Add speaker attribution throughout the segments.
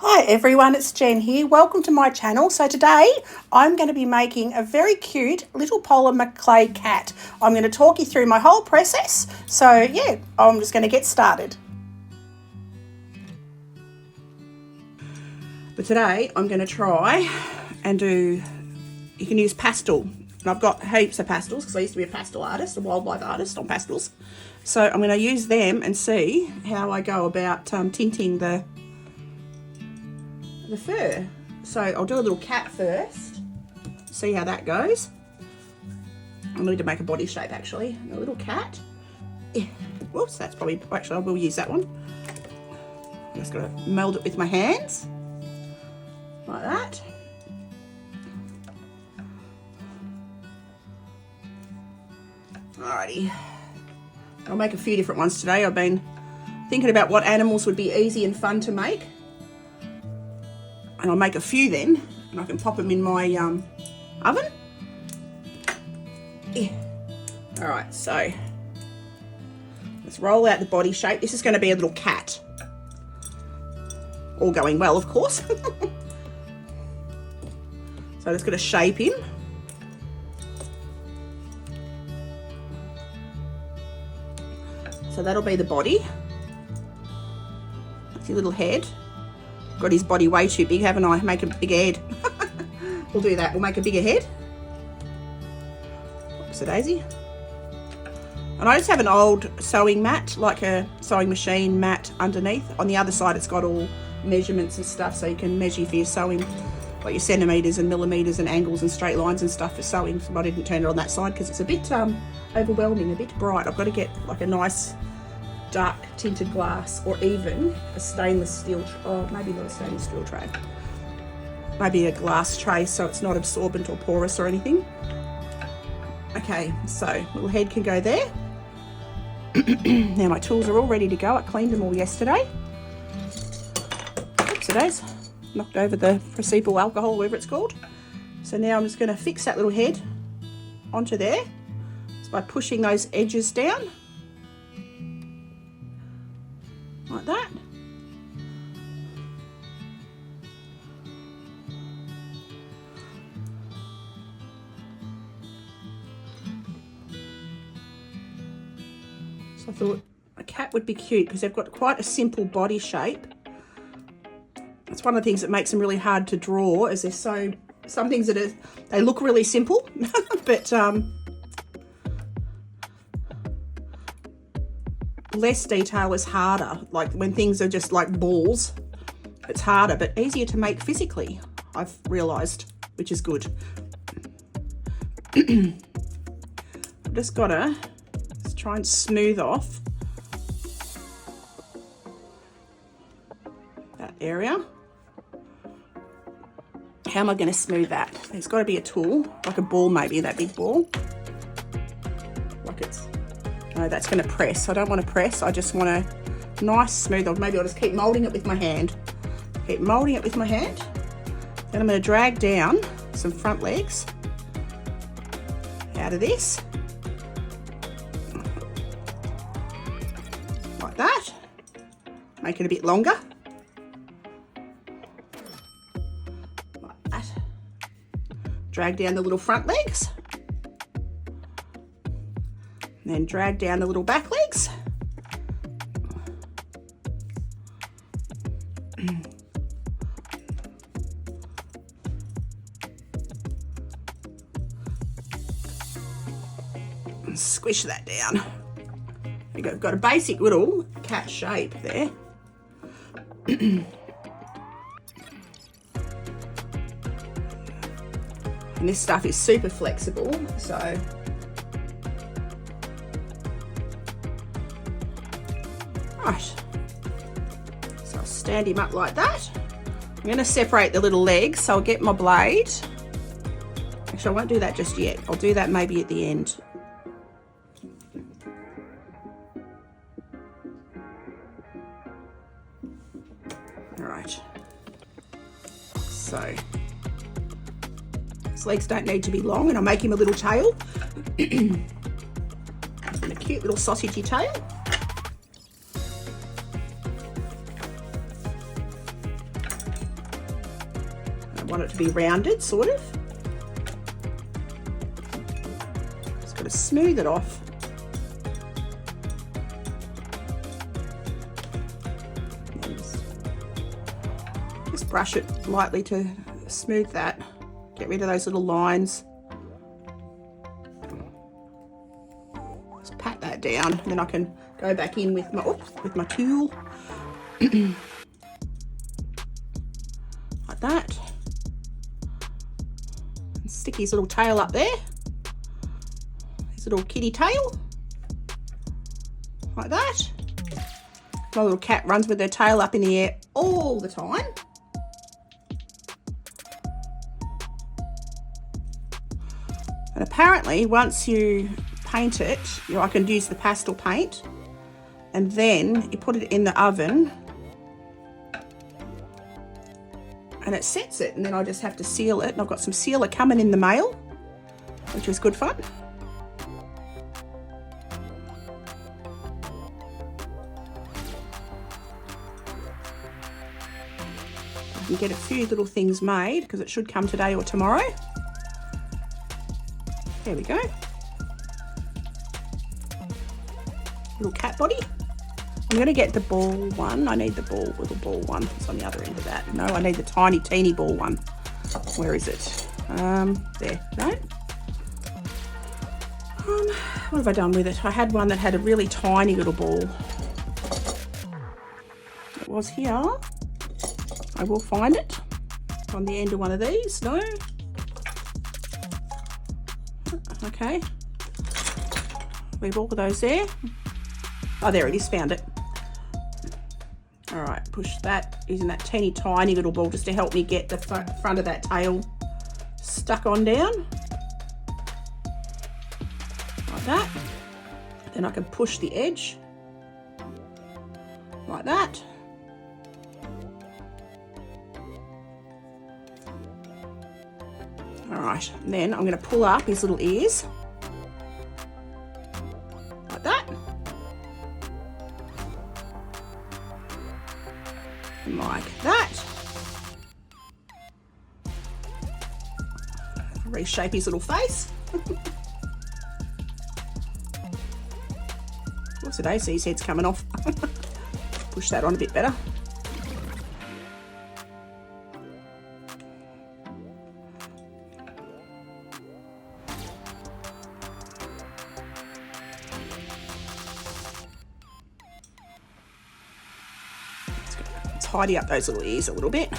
Speaker 1: Hi everyone, it's Jen here. Welcome to my channel. So today I'm going to be making a very cute little polymer clay cat. I'm going to talk you through my whole process. So yeah, I'm just going to get started. But today I'm going to try and do, you can use pastel. And I've got heaps of pastels because I used to be a pastel artist, a wildlife artist on pastels. So I'm going to use them and see how I go about tinting the fur. So I'll do a little cat first, see how that goes. I need to make a body shape actually. A little cat. Yeah. Whoops, that's probably, actually I will use that one. I'm just going to meld it with my hands, like that. Alrighty. I'll make a few different ones today. I've been thinking about what animals would be easy and fun to make. And I'll make a few then, and I can pop them in my oven. Yeah. All right, so let's roll out the body shape. This is going to be a little cat. All going well, of course. So I'm just going to shape him. So that'll be the body. That's your little head. Got his body way too big, haven't I? Make a big head. We'll do that. We'll make a bigger head. Oops, a daisy. And I just have an old sewing mat, like a sewing machine mat underneath. On the other side, it's got all measurements and stuff, so you can measure for your sewing, like your centimetres and millimetres and angles and straight lines and stuff for sewing. So I didn't turn it on that side because it's a bit overwhelming, a bit bright. I've got to get like a nice dark tinted glass, or even a stainless steel, oh maybe not a stainless steel tray, maybe a glass tray so it's not absorbent or porous or anything. Okay, so little head can go there. Now my tools are all ready to go. I cleaned them all yesterday. Oops, it is. Knocked over the procedural alcohol, whatever it's called. So now I'm just going to fix that little head onto there just by pushing those edges down. Like that. So I thought a cat would be cute because they've got quite a simple body shape. That's one of the things that makes them really hard to draw, is they're so, some things that they look really simple, but less detail is harder. Like when things are just like balls, it's harder, but easier to make physically, I've realised, which is good. I've just got to try and smooth off that area. How am I going to smooth that? There's got to be a tool, like a ball maybe, that big ball. Like it's, no, that's going to press. I don't want to press. I just want a nice smooth. Or maybe I'll just keep moulding it with my hand. Keep moulding it with my hand. Then I'm going to drag down some front legs out of this. Like that. Make it a bit longer. Like that. Drag down the little front legs. And then drag down the little back legs. And squish that down. There you go. Got a basic little cat shape there. And this stuff is super flexible, so right, so I'll stand him up like that. I'm going to separate the little legs, so I'll get my blade. Actually, I won't do that just yet. I'll do that maybe at the end. All right. So his legs don't need to be long, and I'll make him a little tail. And a cute little sausagey tail. want it to be rounded, sort of. Just got to smooth it off. Just brush it lightly to smooth that. Get rid of those little lines. Just pat that down, and then I can go back in with my tool. Like that. And stick his little tail up there. His little kitty tail. Like that. My little cat runs with her tail up in the air all the time. And apparently once you paint it, I can use the pastel paint, and then you put it in the oven and it sets it, and then I just have to seal it, and I've got some sealer coming in the mail, which is good fun. I can get a few little things made because it should come today or tomorrow. There we go. Little cat body. I'm going to get the ball one. I need the little ball one. It's on the other end of that. No, I need the tiny, teeny ball one. Where is it? There. No. What have I done with it? I had one that had a really tiny little ball. It was here. I will find it. On the end of one of these. No. Okay. Leave all of those there. Oh, there it is. Found it. All right, push that using that teeny tiny little ball just to help me get the front of that tail stuck on down. Like that. Then I can push the edge. Like that. All right, and then I'm going to pull up his little ears. Like that. And like that. Reshape his little face. What's today? See, his head's coming off. Push that on a bit better. Tidy up those little ears a little bit.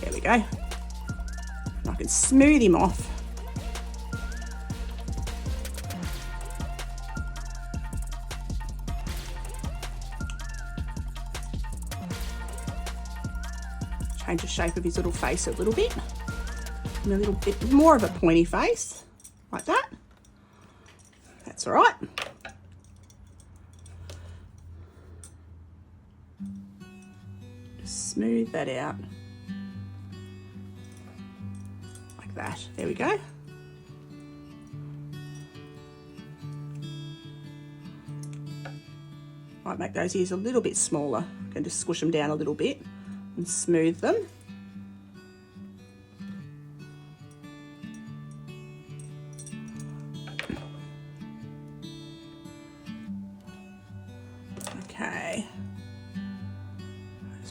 Speaker 1: There we go. And I can smooth him off. Change the shape of his little face a little bit. And a little bit more of a pointy face, like that. That's all right. Smooth that out like that. There we go. Might make those ears a little bit smaller. I can just squish them down a little bit and smooth them. Okay.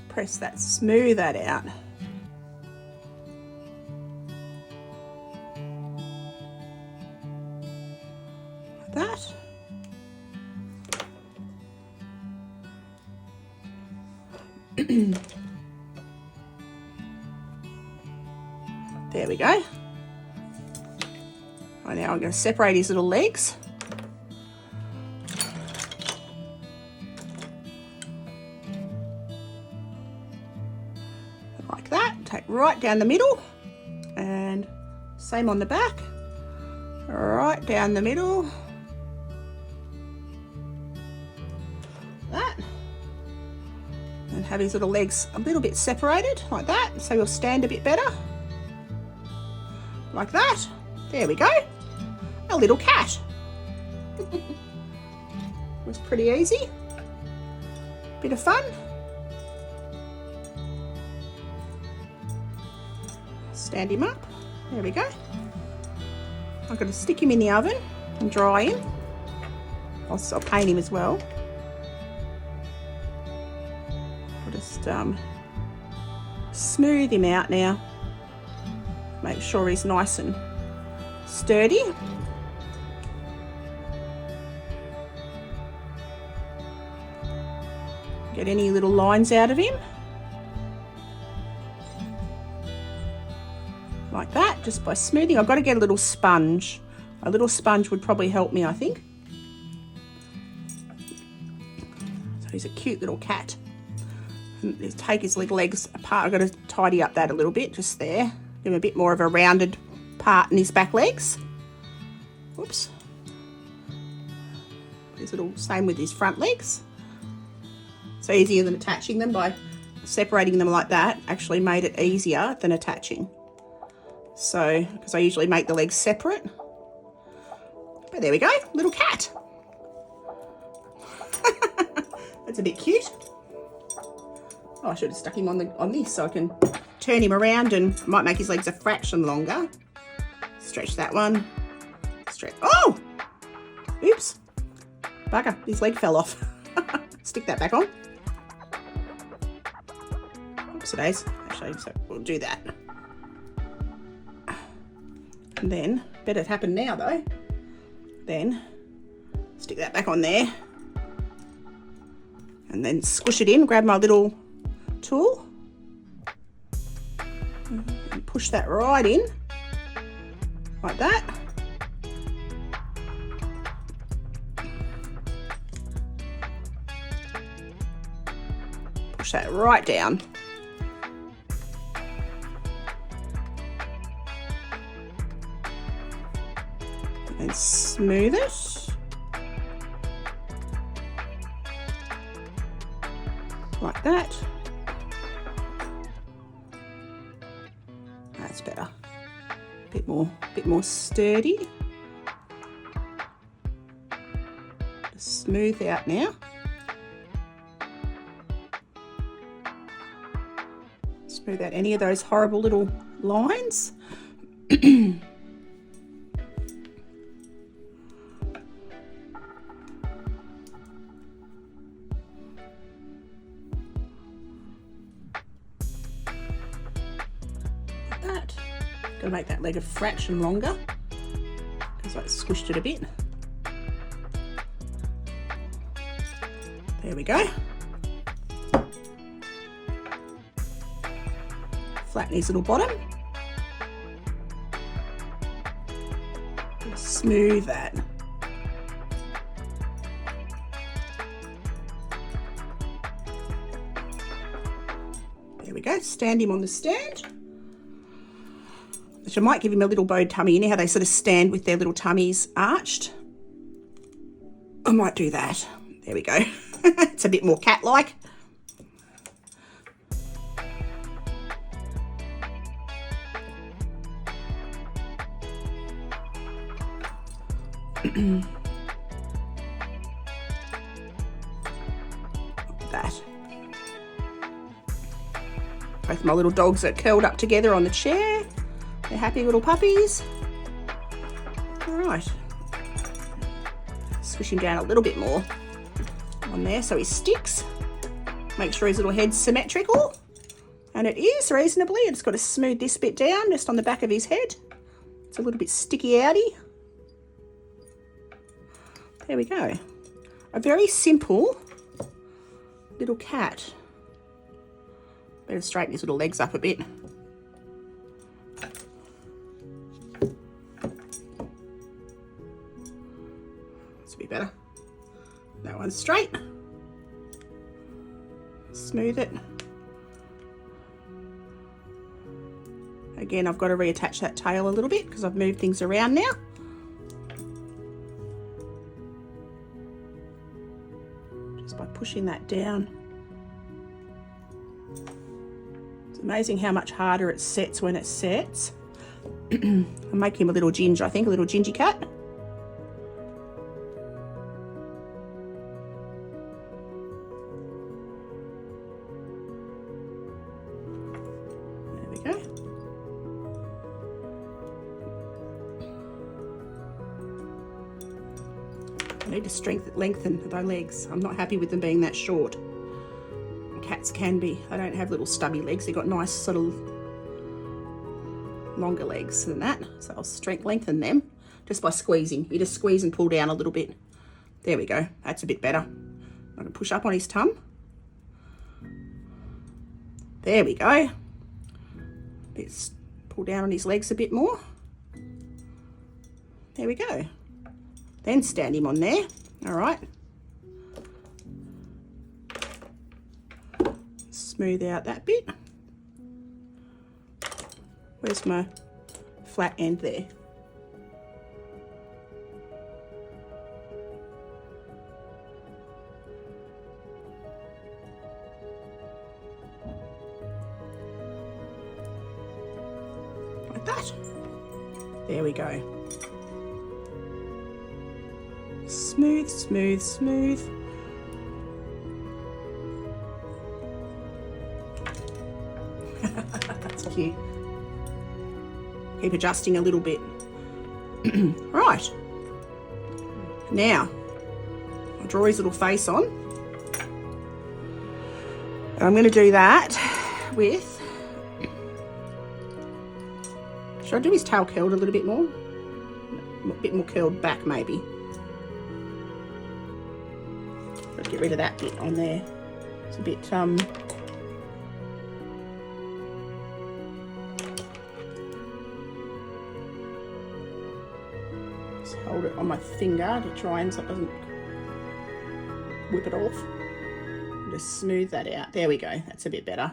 Speaker 1: Press that, smooth that out. Like that. There we go. Right, now I'm going to separate his little legs. Like that. Take right down the middle, and same on the back. Right down the middle. That. And have his little legs a little bit separated like that, so he'll stand a bit better. Like that. There we go. A little cat. Was pretty easy. Bit of fun. stand him up. There we go. I've got to stick him in the oven and dry him. I'll paint him as well. I'll just smooth him out now. Make sure he's nice and sturdy. Get any little lines out of him. Like that, just by smoothing. I've got to get a little sponge. A little sponge would probably help me, I think. So he's a cute little cat. And just take his little legs apart. I've got to tidy up that a little bit, just there. Give him a bit more of a rounded part in his back legs. Whoops. His little, same with his front legs. It's easier than attaching them. By separating them like that actually made it easier than attaching. So, because I usually make the legs separate. But there we go, little cat. That's a bit cute. Oh, I should have stuck him on this so I can turn him around and might make his legs a fraction longer. Stretch that one. Stretch. Oh! Oops. Bugger, his leg fell off. Stick that back on. Oopsie-days. Actually, so we'll do that. And then, better it happen now though. Then, stick that back on there. And then squish it in, grab my little tool. And push that right in. Like that. Push that right down. And smooth it. Like that. That's better. Bit more sturdy. Just smooth out now. Smooth out any of those horrible little lines. That. Gonna make that leg a fraction longer because I squished it a bit. There we go. Flatten his little bottom. Smooth that. There we go. Stand him on the stand. Which I might give him a little bowed tummy. You know how they sort of stand with their little tummies arched? I might do that. There we go. It's a bit more cat-like. That. Both my little dogs are curled up together on the chair. They're happy little puppies. All right. Squish him down a little bit more on there so he sticks. Make sure his little head's symmetrical. And it is reasonably. I just got to smooth this bit down just on the back of his head. It's a little bit sticky-outy. There we go. A very simple little cat. Better straighten his little legs up a bit. This will be better. That one's straight. Smooth it. Again, I've got to reattach that tail a little bit because I've moved things around now. Just by pushing that down. It's amazing how much harder it sets when it sets. I'll make him a little ginger, I think, a little gingy cat. There we go. need to lengthen their legs. I'm not happy with them being that short. Cats can be. They don't have little stubby legs. They've got nice sort of longer legs than that. So I'll lengthen them just by squeezing. You just squeeze and pull down a little bit. There we go. That's a bit better. I'm going to push up on his tum. There we go. Let's pull down on his legs a bit more. There we go. Then stand him on there. All right. Smooth out that bit. Where's my flat end there? Like that. There we go. Smooth, smooth, smooth. That's cute. Keep adjusting a little bit. Right. Now, I'll draw his little face on. And I'm going to do that with... Should I do his tail curled a little bit more? A bit more curled back, maybe. Let's get rid of that bit on there. It's a bit, just hold it on my finger to try and so it doesn't whip it off. Just smooth that out. There we go. That's a bit better.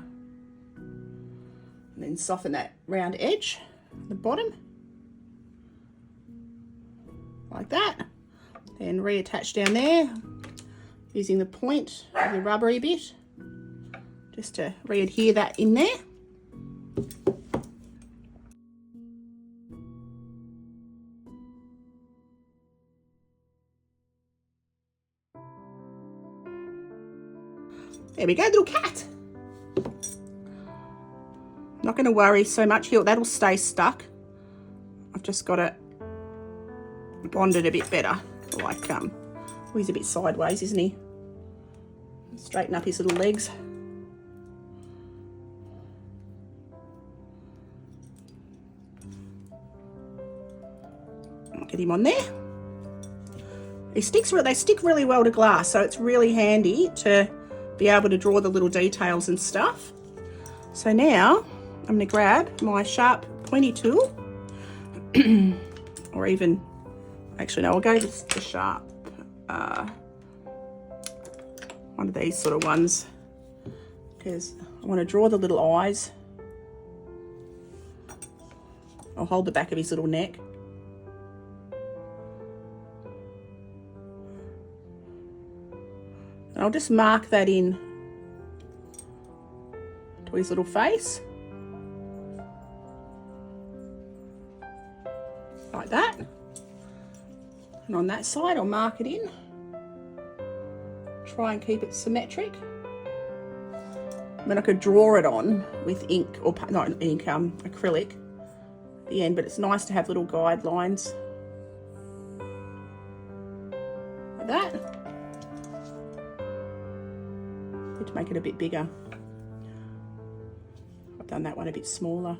Speaker 1: And then soften that round edge at the bottom. Like that. Then reattach down there using the point of the rubbery bit just to re-adhere that in there. There we go, little cat. Not going to worry so much. That'll stay stuck. I've just got to bond it a bit better. Like, oh, he's a bit sideways, isn't he? Straighten up his little legs. Get him on there. They stick really well to glass, so it's really handy to be able to draw the little details and stuff. So now I'm going to grab my sharp pointy tool, or even, actually no, I'll go with the sharp, one of these sort of ones, because I want to draw the little eyes. I'll hold the back of his little neck. And I'll just mark that in to his little face. Like that. And on that side, I'll mark it in. Try and keep it symmetric. I mean, I could draw it on with ink, or not ink, acrylic at the end, but it's nice to have little guidelines. Like that. Need to make it a bit bigger. I've done that one a bit smaller.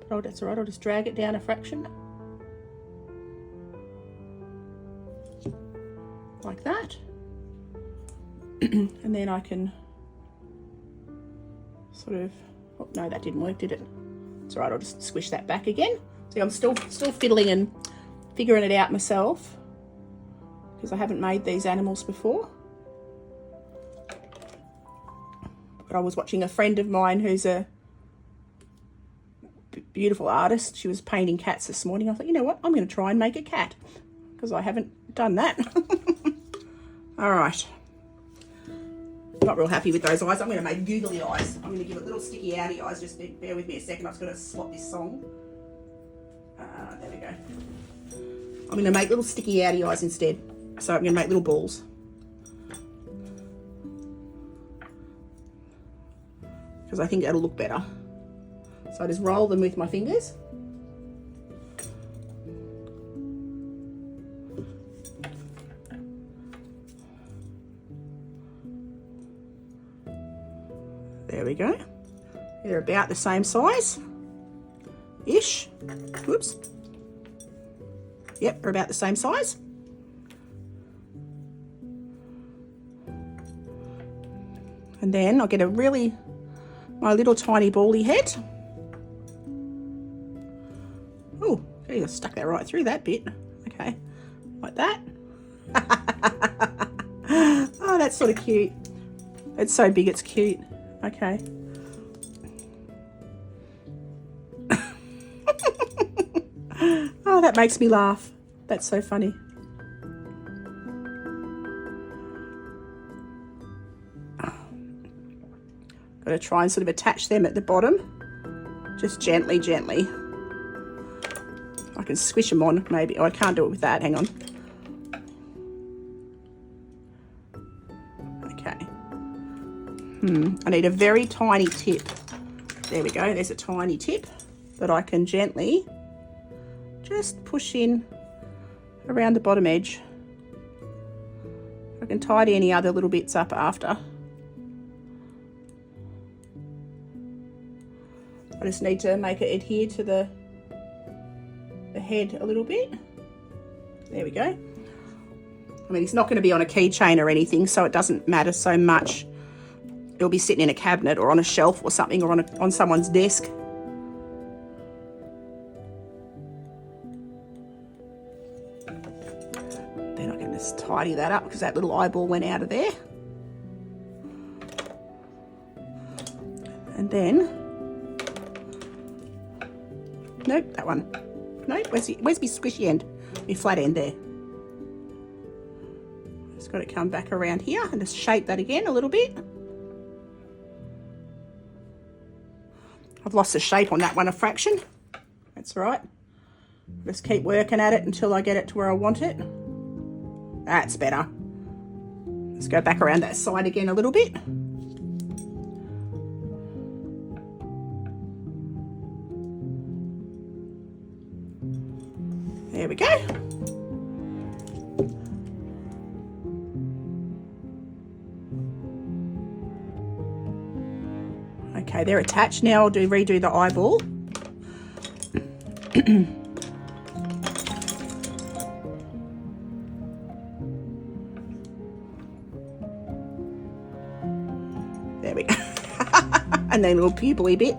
Speaker 1: But that's all right, I'll just drag it down a fraction. Like that. And then I can sort of, oh no, that didn't work, did it? It's all right, I'll just squish that back again. See, I'm still fiddling and figuring it out myself because I haven't made these animals before. But I was watching a friend of mine who's a beautiful artist. She was painting cats this morning. I thought, you know what, I'm going to try and make a cat because I haven't done that. All right. Not real happy with those eyes. I'm going to make googly eyes. I'm going to give it little sticky outy eyes. Just bear with me a second. I'm just going to slot this song. There we go. I'm going to make little sticky outy eyes instead. So I'm going to make little balls. Because I think that'll look better. So I just roll them with my fingers. There we go. They're about the same size-ish. Whoops. Yep, they're about the same size. And then I'll get my little tiny bally head. Oh, okay, I stuck that right through that bit. Okay, like that. Oh, that's sort of cute. It's so big, it's cute. Okay. Oh, that makes me laugh. That's so funny. Got to try and sort of attach them at the bottom. Just gently, gently. I can squish them on, maybe. Oh, I can't do it with that. Hang on. Okay. I need a very tiny tip. There we go. There's a tiny tip that I can gently just push in around the bottom edge. I can tidy any other little bits up after. I just need to make it adhere to the head a little bit. There we go. I mean, it's not going to be on a keychain or anything, so it doesn't matter so much. It'll be sitting in a cabinet or on a shelf or something, or on someone's desk. Then I can just tidy that up because that little eyeball went out of there. And then, nope, that one. Nope, where's my squishy end? My flat end there. Just got to come back around here and just shape that again a little bit. I've lost the shape on that one a fraction. That's right. Just keep working at it until I get it to where I want it. That's better. Let's go back around that side again a little bit. There we go. Okay, they're attached. Now I'll redo the eyeball. There we go. And then a little pupil-y bit.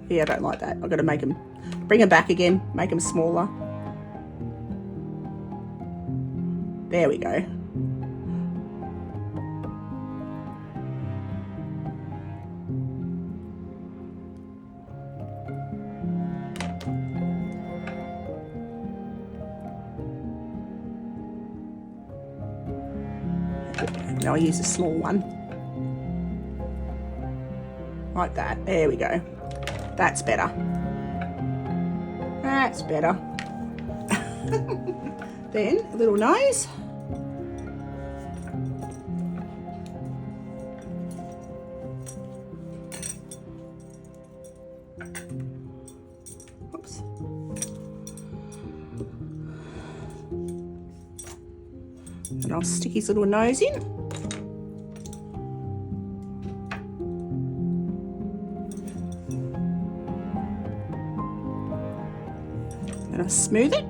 Speaker 1: Yeah, I don't like that. I've got to make them, bring them back again, make them smaller. There we go. Now I'll use a small one. Like that. There we go. That's better. That's better. Then a little nose. Oops. And I'll stick his little nose in. And I'll smooth it.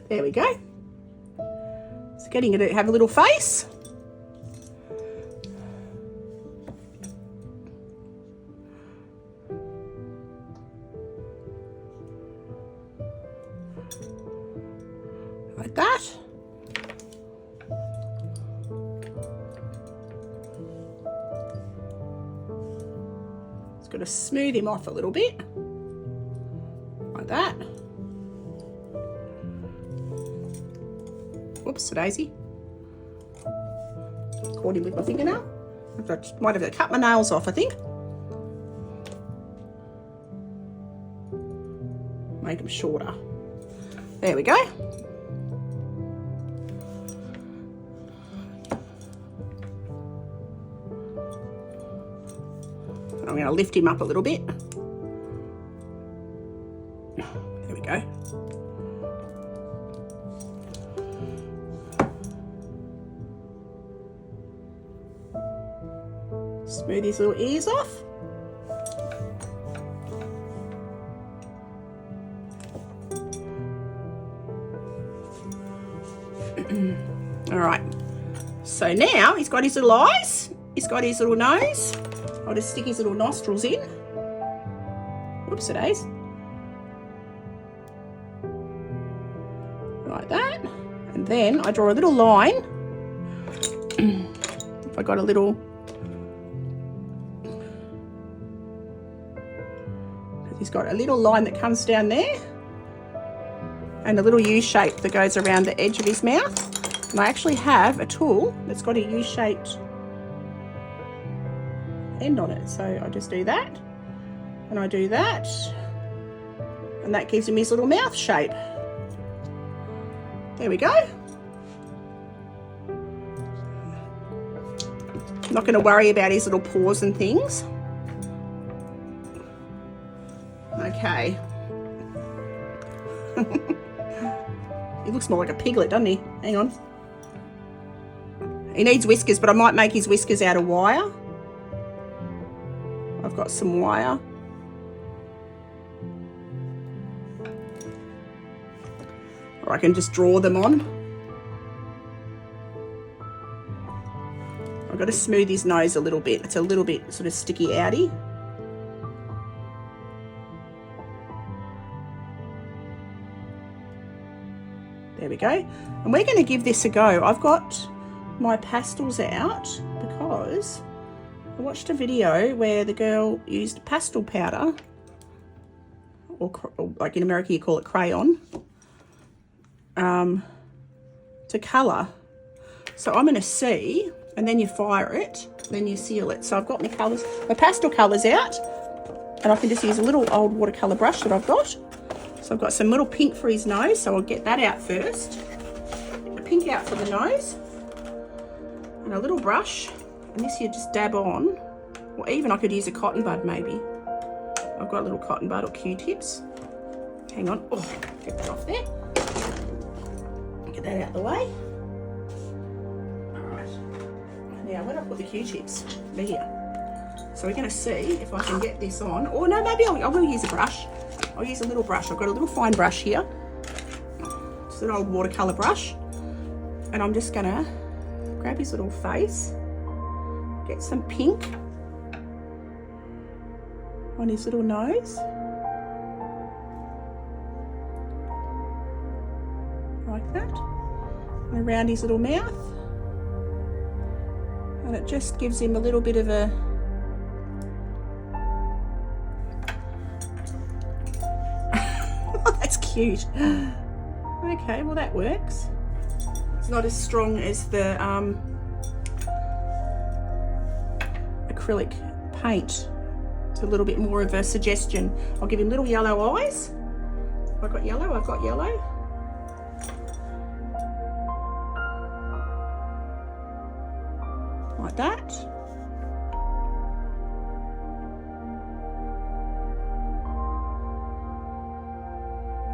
Speaker 1: There we go. It's getting it to have a little face. Like that. Just got to smooth him off a little bit. Like that. Whoops, daisy. Caught him with my fingernail. I might have to cut my nails off, I think. Make them shorter. There we go. I'm going to lift him up a little bit. There we go. Smooth his little ears off. All right, so now he's got his little eyes, he's got his little nose. I'll just stick his little nostrils in. Whoops, it is. Like that. And then I draw a little line. If I got a little, he's got a little line that comes down there and a little U shape that goes around the edge of his mouth. And I actually have a tool that's got a U-shaped end on it. So I just do that and I do that, and that gives him his little mouth shape. There we go. I'm not going to worry about his little paws and things. Okay. He looks more like a piglet, doesn't he? Hang on. He needs whiskers, but I might make his whiskers out of wire. I've got some wire. Or I can just draw them on. I've got to smooth his nose a little bit. It's a little bit sort of sticky outy. There we go. And we're going to give this a go. I've got my pastels out because I watched a video where the girl used pastel powder, or like in America you call it crayon, to colour. So I'm going to see, and then you fire it, then you seal it. So I've got my colours, my pastel colours out, and I can just use a little old watercolour brush that I've got. So I've got some little pink for his nose, so I'll get that out first. Get the pink out for the nose. And a little brush, and this here just dab on, or even I could use a cotton bud maybe. I've got a little cotton bud or Q-tips. Hang on, oh, get that off there. Get that out of the way. All right, now where do I put the Q-tips? They're here. So we're gonna see if I can get this on, or no, maybe I will use a brush. I'll use a little brush. I've got a little fine brush here. Just an old watercolour brush. And I'm just gonna grab his little face, get some pink on his little nose, like that, and around his little mouth, and it just gives him a little bit of a oh, that's cute. Okay, well that works. It's not as strong as the acrylic paint. It's a little bit more of a suggestion. I'll give him little yellow eyes. I've got yellow, I've got yellow. Like that.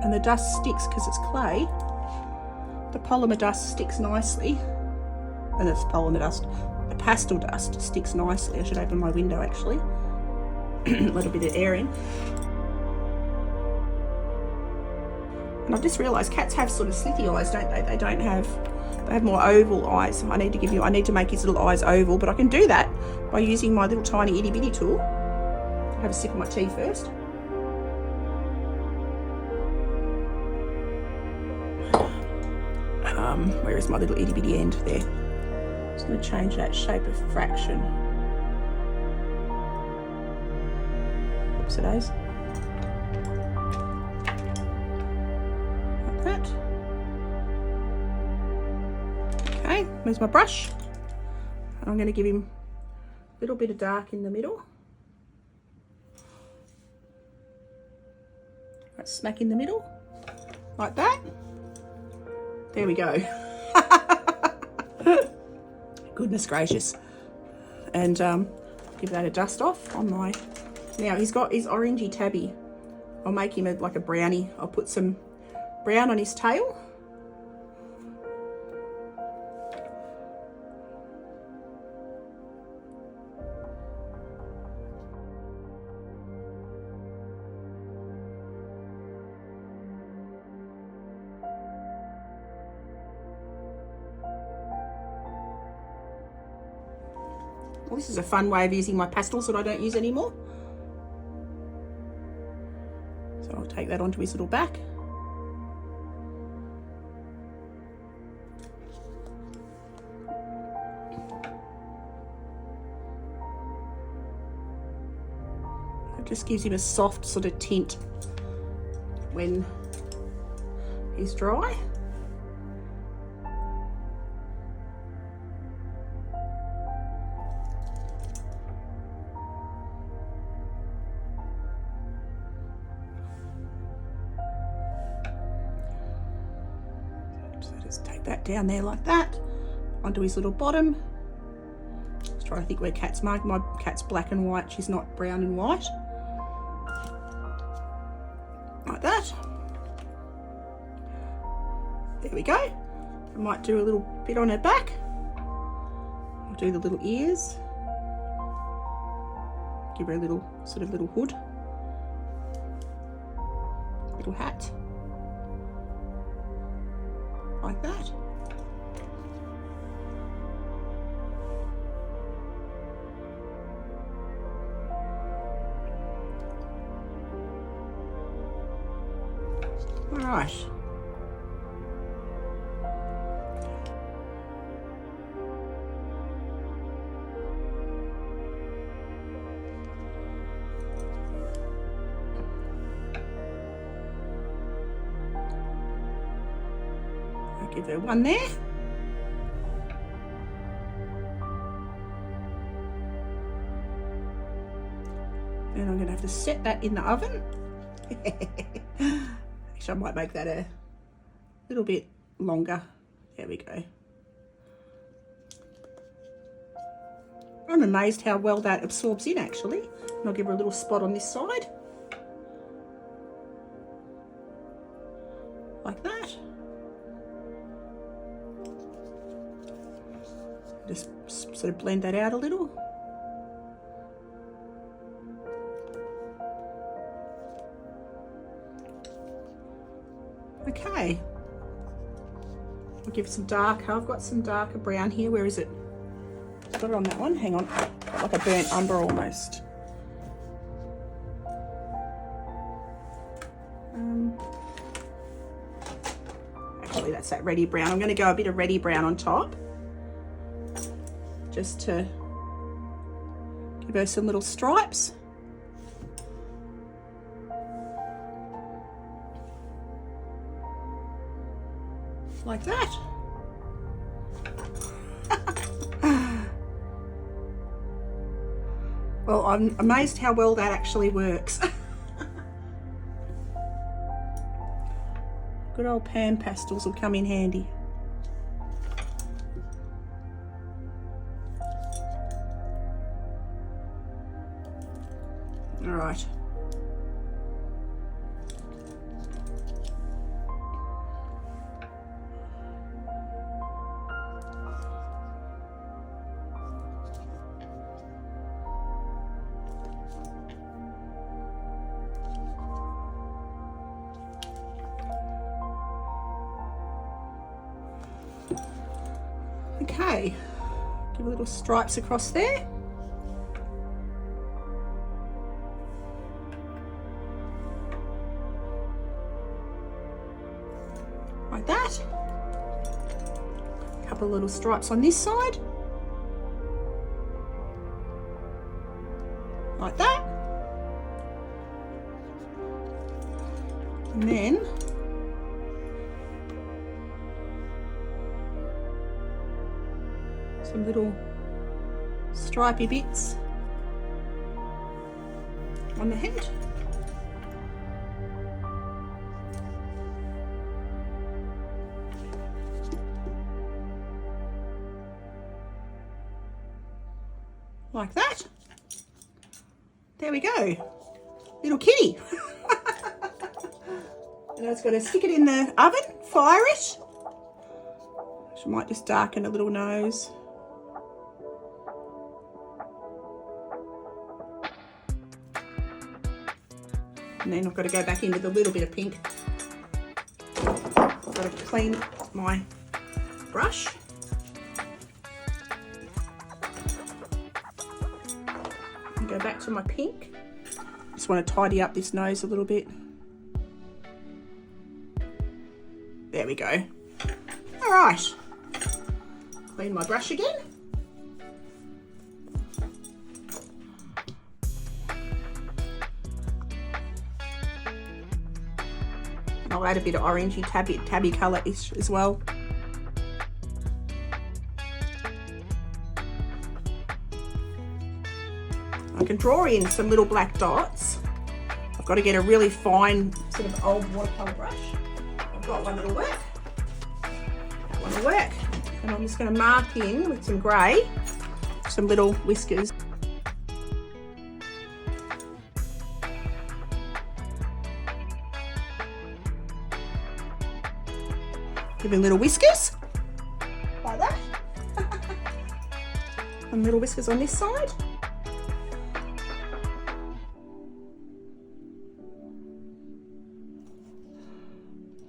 Speaker 1: And the dust sticks because it's clay. The polymer dust sticks nicely, and it's polymer dust. The pastel dust sticks nicely. I should open my window actually. Let a bit of air in. And I've just realised cats have sort of slitty eyes, don't they? They have more oval eyes. I need to make his little eyes oval, but I can do that by using my little tiny itty bitty tool. I'll have a sip of my tea first. Where is my little itty bitty end there? Just going to change that shape of fraction. Oops, it is. Like that. Okay, where's my brush? I'm going to give him a little bit of dark in the middle. Right, smack in the middle, like that. There we go. Goodness gracious. And give that a dust off on my... Now he's got his orangey tabby. I'll make him like a brownie. I'll put some brown on his tail. Well, this is a fun way of using my pastels that I don't use anymore. So I'll take that onto his little back. It just gives him a soft sort of tint when he's dry. Just take that down there like that, onto his little bottom. Just trying to think where Cat's marked. My cat's black and white, she's not brown and white. Like that. There we go. I might do a little bit on her back. I'll do the little ears. Give her a little sort of little hood. Little hat. Like that. All right. Give her one there. Then I'm going to have to set that in the oven. Actually, I might make that a little bit longer. There we go. I'm amazed how well that absorbs in, actually. And I'll give her a little spot on this side. Like that. Just sort of blend that out a little. Okay. I'll give it some darker. I've got some darker brown here. Where is it? I've got it on that one. Hang on. Got like a burnt umber almost. Actually, that's that reddy brown. I'm going to go a bit of reddy brown on top, just to give her some little stripes. Like that. Well, I'm amazed how well that actually works. Good old pan pastels will come in handy. All right. Okay, give little stripes across there. Like that. A couple of little stripes on this side. Like that. And then some little stripy bits on the head. like that. There we go. Little kitty. And I was going to stick it in the oven, fire it. She might just darken a little nose. And then I've got to go back in with a little bit of pink. I've got to clean my brush. And go back to my pink. Just want to tidy up this nose a little bit. There we go. All right. Clean my brush again. I'll add a bit of orangey tabby colour-ish as well. I can draw in some little black dots. I've got to get a really fine sort of old watercolour brush. I've got one that'll work. That one will work. And I'm just going to mark in with some grey, some little whiskers. Giving little whiskers, like that. And little whiskers on this side.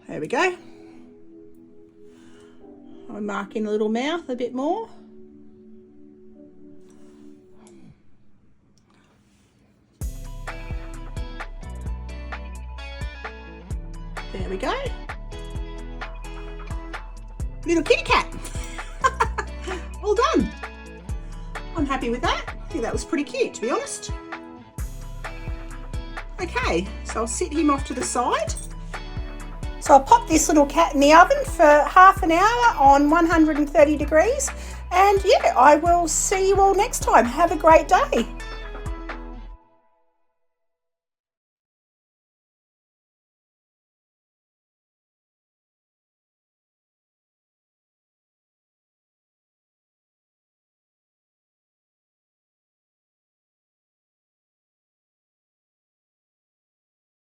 Speaker 1: There we go. I'm marking a little mouth a bit more. There we go. Little kitty cat. All done. I'm happy with that. I think that was pretty cute, to be honest. Okay, so I'll sit him off to the side. So I'll pop this little cat in the oven for half an hour on 130 degrees. And yeah, I will see you all next time. Have a great day.